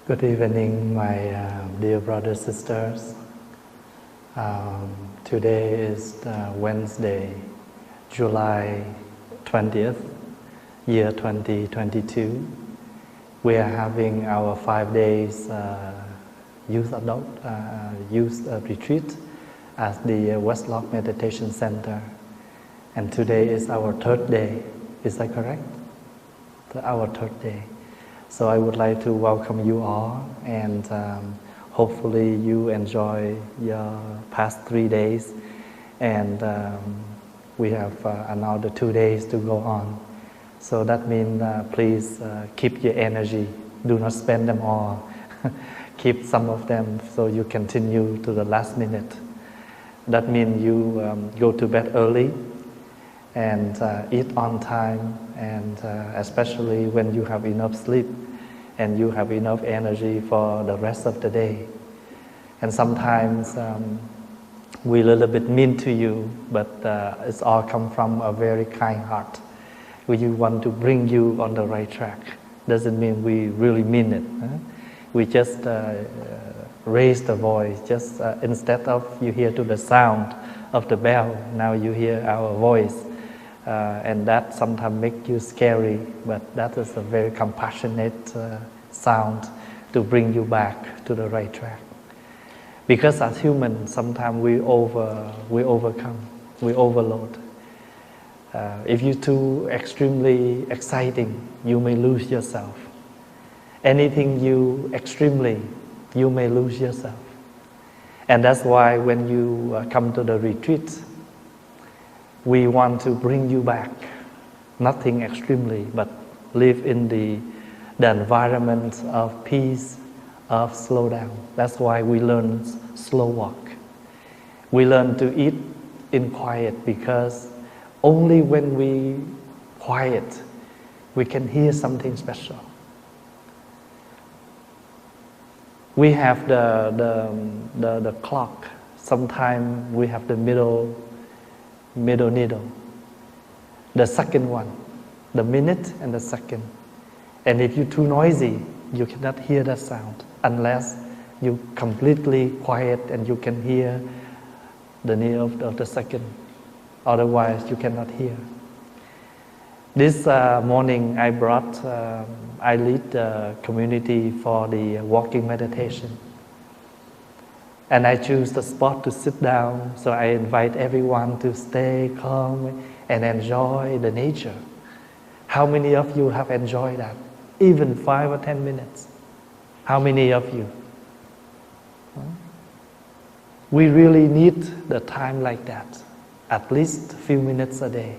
Good evening, my dear brothers and sisters. Today is Wednesday, July 20th, year 2022. We are having our 5 days youth retreat at the Westlock Meditation Center. And today is our third day. Is that correct? Our third day. So I would like to welcome you all, and hopefully you enjoy your past 3 days, and we have another 2 days to go on. So that means please keep your energy. Do not spend them all. Keep some of them so you continue to the last minute. That means you go to bed early and eat on time, and especially when you have enough sleep and you have enough energy for the rest of the day. And sometimes we're a little bit mean to you, but it's all come from a very kind heart. We want to bring you on the right track. Doesn't mean we really mean it. We just raise the voice. Just instead of you hear to the sound of the bell, now you hear our voice. And that sometimes makes you scary, but that is a very compassionate sound to bring you back to the right track. Because as humans, sometimes we overcome, we overload. If you're too extremely exciting, you may lose yourself. Anything you extremely, you may lose yourself. And that's why when you come to the retreat, we want to bring you back, nothing extremely, but live in the environment of peace, of slow down. That's why we learn slow walk. We learn to eat in quiet, because only when we quiet, we can hear something special. We have the clock. Sometimes we have the middle needle, the second one, the minute and the second. And if you're too noisy, you cannot hear that sound unless you completely quiet and you can hear the needle of the second. Otherwise, you cannot hear. This morning, I lead the community for the walking meditation. And I choose the spot to sit down, so I invite everyone to stay calm and enjoy the nature. How many of you have enjoyed that? Even 5 or 10 minutes. How many of you? We really need the time like that, at least a few minutes a day,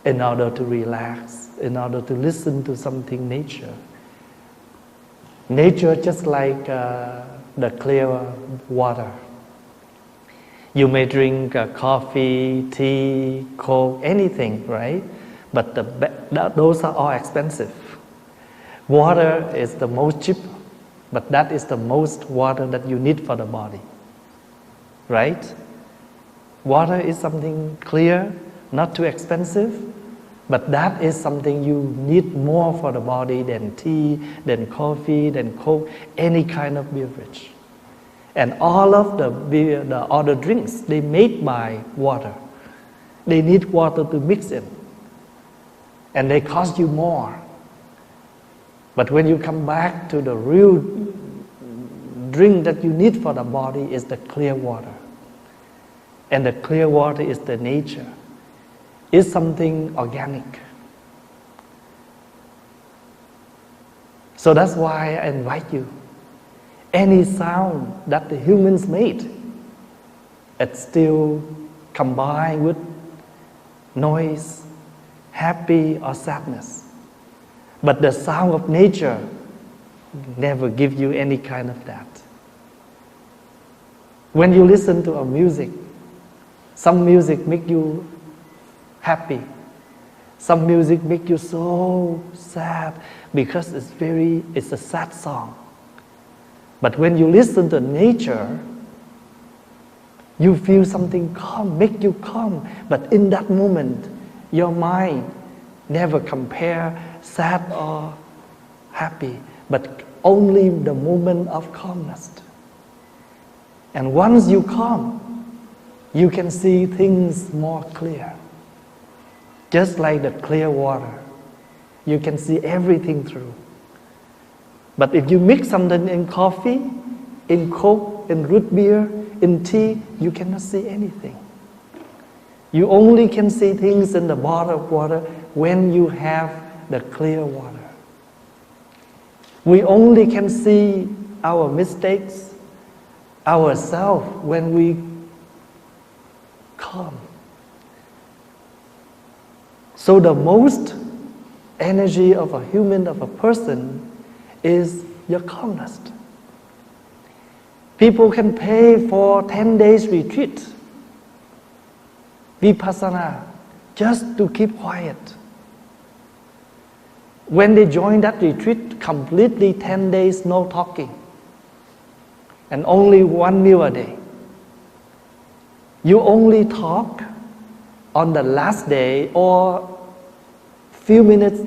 in order to relax, in order to listen to something nature. Nature just like the clear water. You may drink coffee, tea, coke, anything, right? But those are all expensive. Water is the most cheap, but that is the most water that you need for the body, right? Water is something clear, not too expensive, but that is something you need more for the body than tea, than coffee, than coke, any kind of beverage. And all of the beer, the other drinks, they made by water. They need water to mix in. And they cost you more. But when you come back to the real drink that you need for the body is the clear water. And the clear water is the nature. It's something organic. So that's why I invite you. Any sound that the humans made, it's still combined with noise, happy or sadness. But the sound of nature never give you any kind of that. When you listen to a music, some music make you happy. Some music make you so sad because it's a sad song. But when you listen to nature, you feel something calm, make you calm. But in that moment, your mind never compare sad or happy, but only the moment of calmness. And once you calm, you can see things more clear. Just like the clear water, you can see everything through. But if you mix something in coffee, in Coke, in root beer, in tea, you cannot see anything. You only can see things in the bottle of water when you have the clear water. We only can see our mistakes, ourselves, when we calm. So the most energy of a human, of a person, is your calmness. People can pay for 10 days retreat, vipassana, just to keep quiet. When they join that retreat, completely 10 days no talking, and only one meal a day. You only talk on the last day or few minutes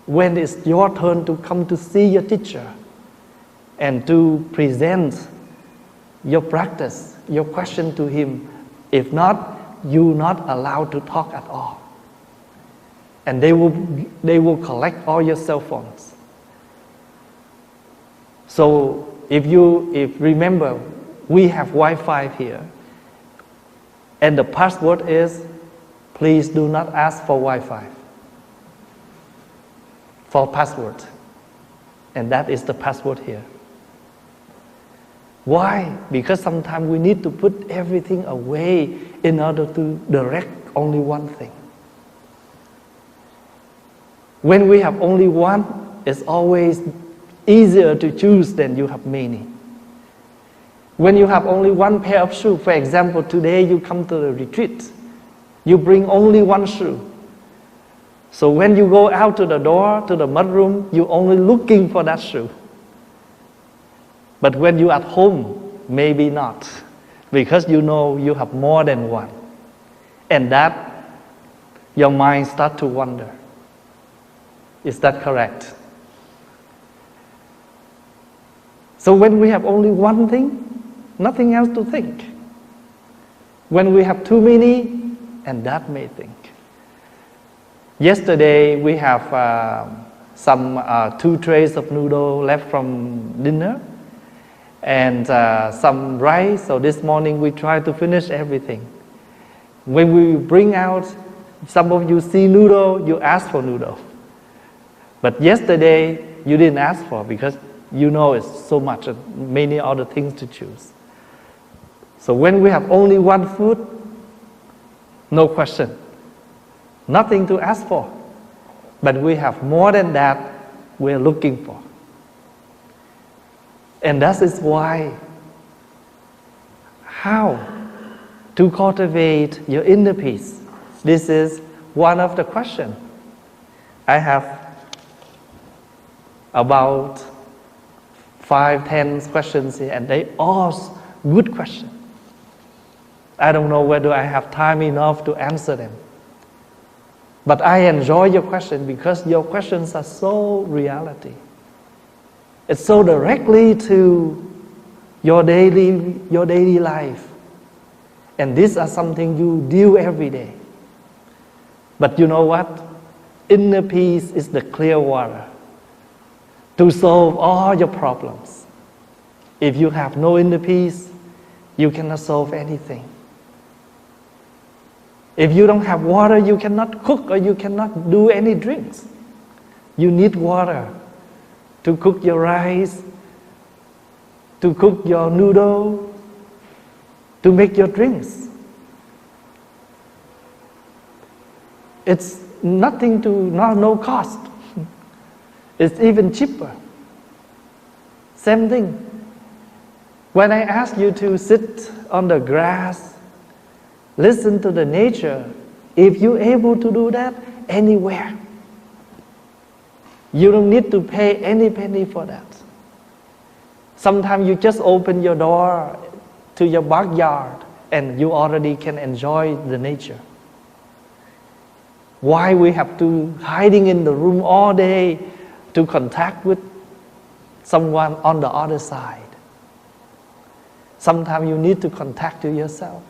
when it's your turn to come to see your teacher and to present your practice, your question to him. If not, you're not allowed to talk at all. And they will collect all your cell phones. So if remember, we have Wi-Fi here, and the password is, please do not ask for Wi-Fi, for password. And that is the password here. Why? Because sometimes we need to put everything away in order to direct only one thing. When we have only one, it's always easier to choose than you have many. When you have only one pair of shoes, for example, today you come to the retreat, you bring only one shoe. So when you go out to the door, to the mudroom, you're only looking for that shoe. But when you're at home, maybe not, because you know you have more than one. And that, your mind starts to wander. Is that correct? So when we have only one thing, nothing else to think. When we have too many, and that may think. Yesterday we have some 2 trays of noodle left from dinner and some rice. So this morning we try to finish everything. When we bring out, some of you see noodle, you ask for noodle. But yesterday you didn't ask for, because you know it's so much and many other things to choose. So when we have only one food, no question, nothing to ask for. But we have more than that we're looking for. And that is why, how to cultivate your inner peace. This is one of the questions. I have about 5-10 questions here, and they all good questions. I don't know whether I have time enough to answer them. But I enjoy your question because your questions are so reality. It's so directly to your daily life. And these are something you deal every day. But you know what? Inner peace is the clear water to solve all your problems. If you have no inner peace, you cannot solve anything. If you don't have water, you cannot cook or you cannot do any drinks. You need water to cook your rice, to cook your noodle, to make your drinks. It's nothing to, no cost. It's even cheaper. Same thing. When I ask you to sit on the grass, listen to the nature, if you're able to do that anywhere, you don't need to pay any penny for that. Sometimes you just open your door to your backyard and you already can enjoy the nature. Why we have to hiding in the room all day to contact with someone on the other side. Sometimes you need to contact to yourself.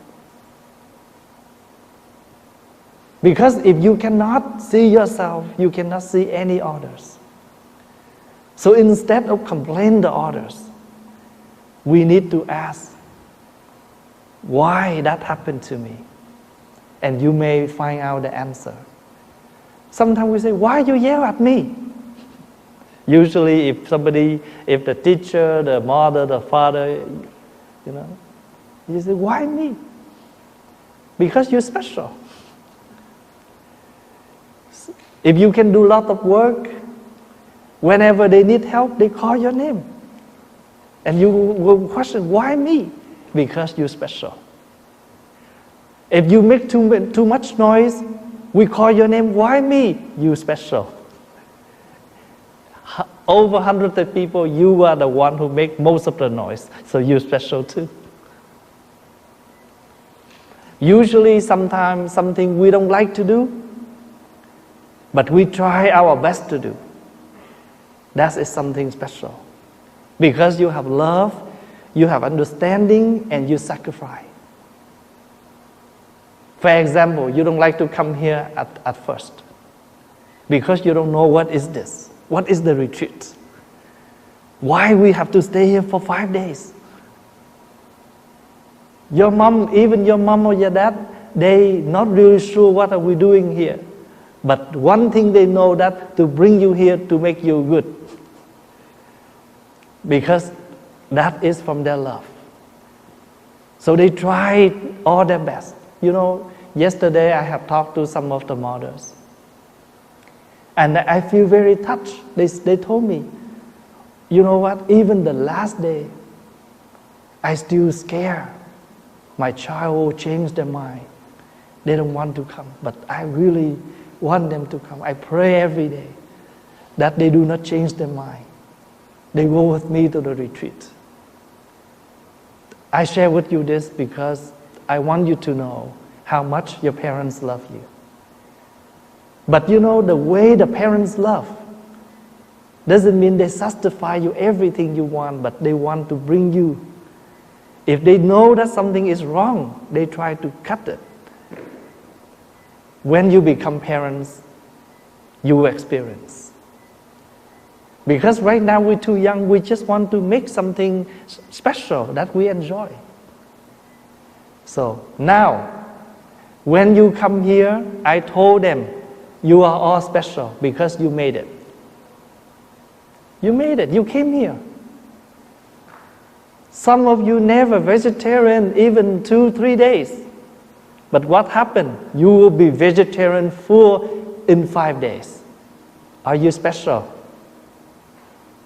Because if you cannot see yourself, you cannot see any others. So instead of complaining to others, we need to ask, why that happened to me? And you may find out the answer. Sometimes we say, why you yell at me? Usually if the teacher, the mother, the father, you say, why me? Because you're special. If you can do a lot of work, whenever they need help, they call your name. And you will question, why me? Because you're special. If you make too much noise, we call your name, why me? You're special. Over 100 people, you are the one who make most of the noise, so you're special too. Usually, sometimes something we don't like to do, but we try our best to do. That is something special. Because you have love, you have understanding, and you sacrifice. For example, you don't like to come here at first. Because you don't know what is this. What is the retreat? Why we have to stay here for 5 days? Your mom, even your mom or your dad, they not really sure what are we doing here. But one thing they know that to bring you here to make you good. Because that is from their love. So they try all their best. Yesterday I have talked to some of the mothers. And I feel very touched. They told me, you know what, even the last day, I still scared. My child will change their mind. They don't want to come, but I really want them to come. I pray every day that they do not change their mind. They go with me to the retreat. I share with you this because I want you to know how much your parents love you. But the way the parents love doesn't mean they satisfy you everything you want, but they want to bring you. If they know that something is wrong, they try to cut it. When you become parents, you will experience. Because right now we're too young, we just want to make something special that we enjoy. So now, when you come here, I told them, you are all special because you made it. You made it, you came here. Some of you never vegetarian even 2-3 days. But what happened? You will be vegetarian full in 5 days. Are you special?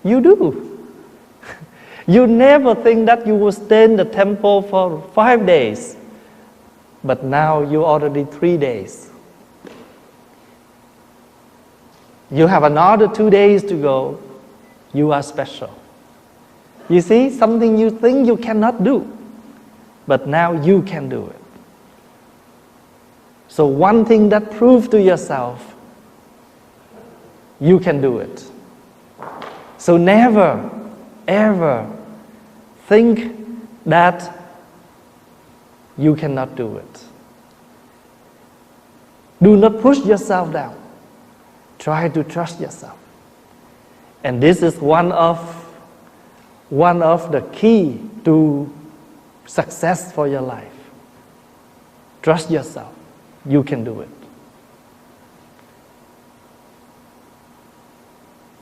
You do. You never think that you will stay in the temple for 5 days. But now you already 3 days. You have another 2 days to go. You are special. You see, something you think you cannot do, but now you can do it. So one thing that proves to yourself, you can do it. So never, ever think that you cannot do it. Do not push yourself down. Try to trust yourself. And this is one of the key to success for your life. Trust yourself. You can do it.